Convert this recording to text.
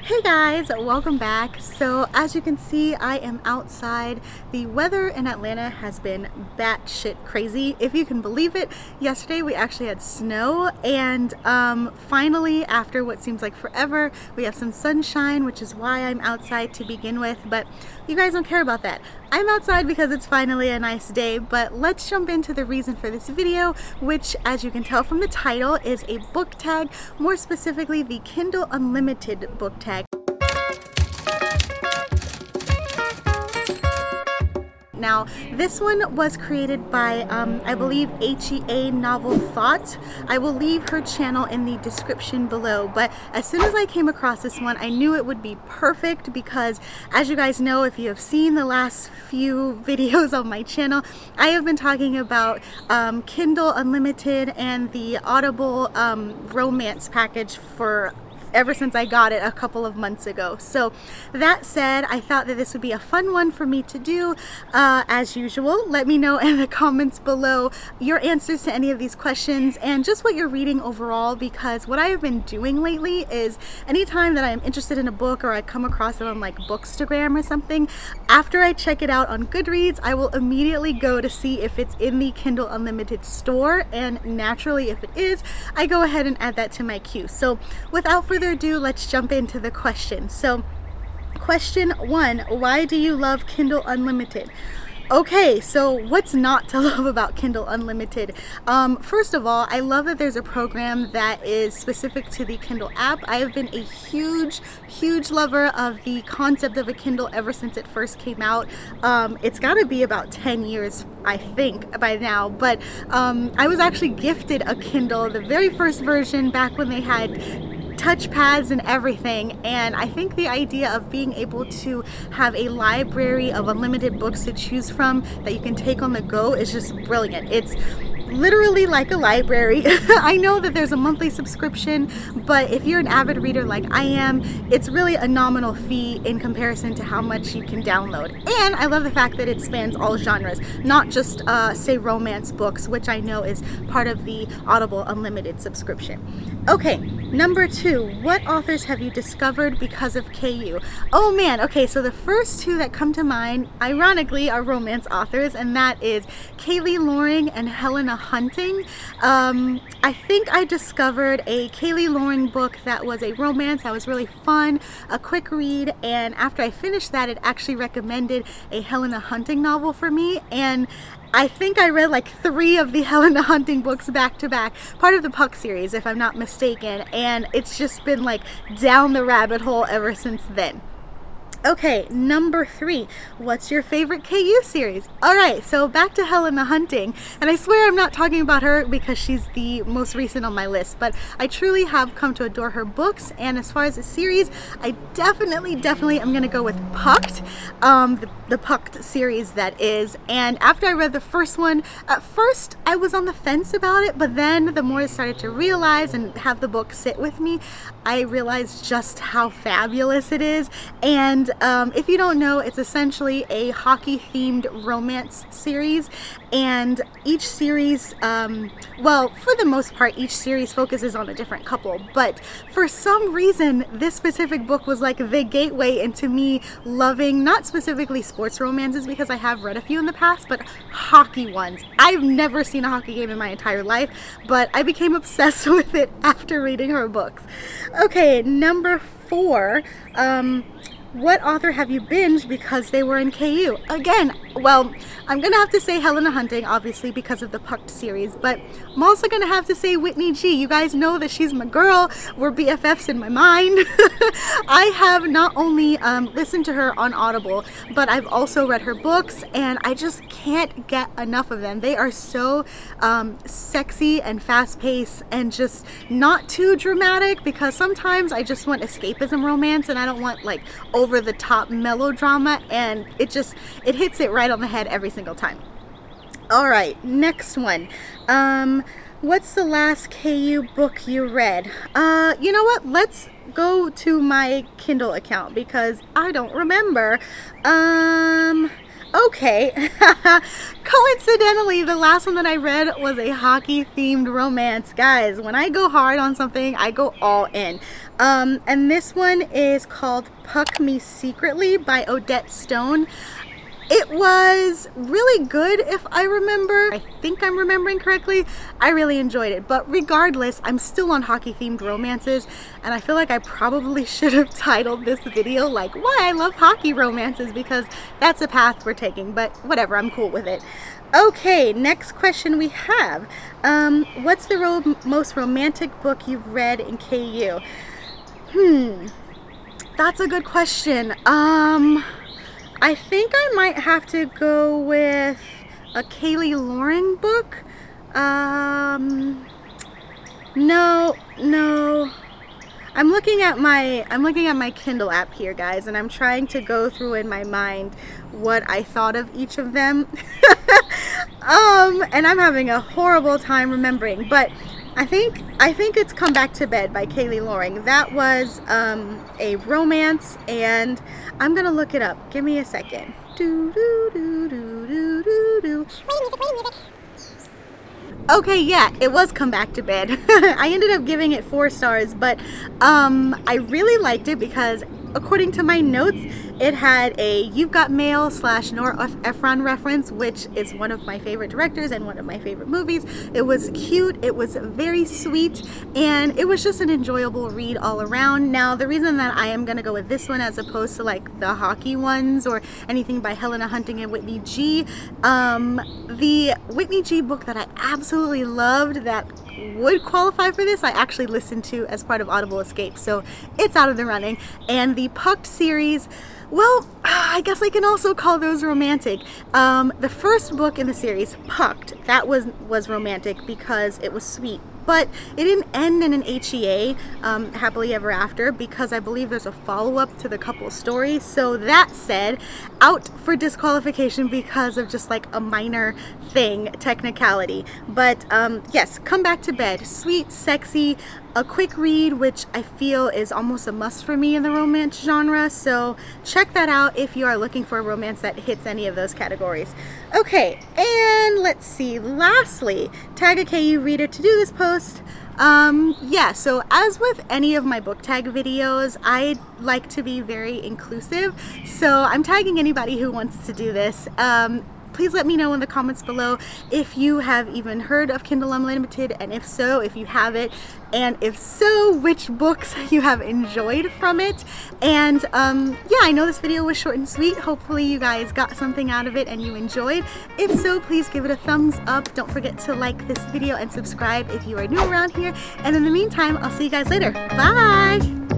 Hey guys, welcome back. So as you can see, I am outside. The weather in Atlanta has been batshit crazy, if you can believe it. Yesterday we actually had snow, and finally, after what seems like forever, we have some sunshine, which is why I'm outside to begin with. But you guys don't care about that. I'm outside because it's finally a nice day. But let's jump into the reason for this video, which, as you can tell from the title, is a book tag, more specifically the Kindle Unlimited book tag. Now, this one was created by, I believe, HEA Novel Thought. I will leave her channel in the description below, but as soon as I came across this one, I knew it would be perfect because, as you guys know, if you have seen the last few videos on my channel, I have been talking about Kindle Unlimited and the Audible romance package ever since I got it a couple of months ago. So that said, I thought that this would be a fun one for me to do. As usual, let me know in the comments below your answers to any of these questions and just what you're reading overall, because what I have been doing lately is anytime that I'm interested in a book or I come across it on like Bookstagram or something, after I check it out on Goodreads, I will immediately go to see if it's in the Kindle Unlimited store, and naturally, if it is, I go ahead and add that to my queue. So without further ado, let's jump into the questions. So question 1, why do you love Kindle Unlimited? Okay, so what's not to love about Kindle Unlimited? First of all, I love that there's a program that is specific to the Kindle app. I have been a huge lover of the concept of a Kindle ever since it first came out. It's got to be about 10 years, I think, by now, but I was actually gifted a Kindle, the very first version, back when they had touchpads and everything, and I think the idea of being able to have a library of unlimited books to choose from that you can take on the go is just brilliant. It's literally like a library. I know that there's a monthly subscription, but if you're an avid reader like I am, it's really a nominal fee in comparison to how much you can download. And I love the fact that it spans all genres, not just say romance books, which I know is part of the Audible Unlimited subscription. Okay, number 2, what authors have you discovered because of Kayu? Oh man, okay, so the first two that come to mind, ironically, are romance authors, and that is Kayu Loring and Helena Hunting. I think I discovered a Kayu Loring book that was a romance that was really fun, a quick read, and after I finished that, it actually recommended a Helena Hunting novel for me, and I think I read like 3 of the Helena Hunting books back to back, part of the Puck series if I'm not mistaken, and it's just been like down the rabbit hole ever since then. Okay, number 3, what's your favorite Kayu series? Alright, so back to Helena Hunting, and I swear I'm not talking about her because she's the most recent on my list, but I truly have come to adore her books, and as far as the series, I definitely am going to go with Pucked, the Pucked series that is, and after I read the first one, at first I was on the fence about it, but then the more I started to realize and have the book sit with me, I realized just how fabulous it is, and if you don't know, it's essentially a hockey-themed romance series, and each series, well, for the most part, each series focuses on a different couple, but for some reason, this specific book was like the gateway into me loving, not specifically sports romances, because I have read a few in the past, but hockey ones. I've never seen a hockey game in my entire life, but I became obsessed with it after reading her books. Okay, number 4, what author have you binged because they were in Kayu? Again, well, I'm gonna have to say Helena Hunting, obviously, because of the Pucked series, but I'm also gonna have to say Whitney G. You guys know that she's my girl. We're BFFs in my mind. I have not only listened to her on Audible, but I've also read her books, and I just can't get enough of them. They are so sexy and fast-paced and just not too dramatic, because sometimes I just want escapism romance and I don't want like over-the-top melodrama, and it hits it right on the head every single time. All right, next one. What's the last Kayu book you read? You know what? Let's go to my Kindle account because I don't remember. Okay. Coincidentally, the last one that I read was a hockey themed romance. Guys, when I go hard on something, I go all in. And this one is called Puck Me Secretly by Odette Stone. It was really good, if I remember. I think I'm remembering correctly. I really enjoyed it. But regardless, I'm still on hockey-themed romances, and I feel like I probably should have titled this video like, why I love hockey romances, because that's a path we're taking. But whatever, I'm cool with it. Okay, next question we have. What's the most romantic book you've read in KU? That's a good question. I think I might have to go with a Kayu Loring book. No. I'm looking at my Kindle app here, guys, and I'm trying to go through in my mind what I thought of each of them. And I'm having a horrible time remembering, but I think it's Come Back to Bed by Kayu Loring. That was a romance, and I'm gonna look it up. Give me a second. Okay, yeah, it was Come Back to Bed. I ended up giving it 4 stars, but I really liked it because, according to my notes, it had a You've Got Mail / Nora Ephron reference, which is one of my favorite directors and one of my favorite movies. It was cute, it was very sweet, and it was just an enjoyable read all around. Now, the reason that I am going to go with this one as opposed to like the hockey ones or anything by Helena Hunting and Whitney G, the Whitney G book that I absolutely loved that would qualify for this, I actually listened to as part of Audible Escape, so it's out of the running. And the Pucked series, well, I guess I can also call those romantic. The first book in the series, Pucked, that was romantic because it was sweet, but it didn't end in an HEA, happily ever after, because I believe there's a follow-up to the couple story. So that said, out for disqualification because of just like a minor thing, technicality. But yes, Come Back to Bed, sweet, sexy, a quick read, which I feel is almost a must for me in the romance genre. So check that out if you are looking for a romance that hits any of those categories. Okay, and let's see, lastly, tag a KU reader to do this post. Yeah, so as with any of my book tag videos, I like to be very inclusive, so I'm tagging anybody who wants to do this. Please let me know in the comments below if you have even heard of Kindle Unlimited, and if so, if you have it, and if so, which books you have enjoyed from it. And yeah, I know this video was short and sweet. Hopefully you guys got something out of it and you enjoyed. If so, please give it a thumbs up. Don't forget to like this video and subscribe if you are new around here. And in the meantime, I'll see you guys later. Bye!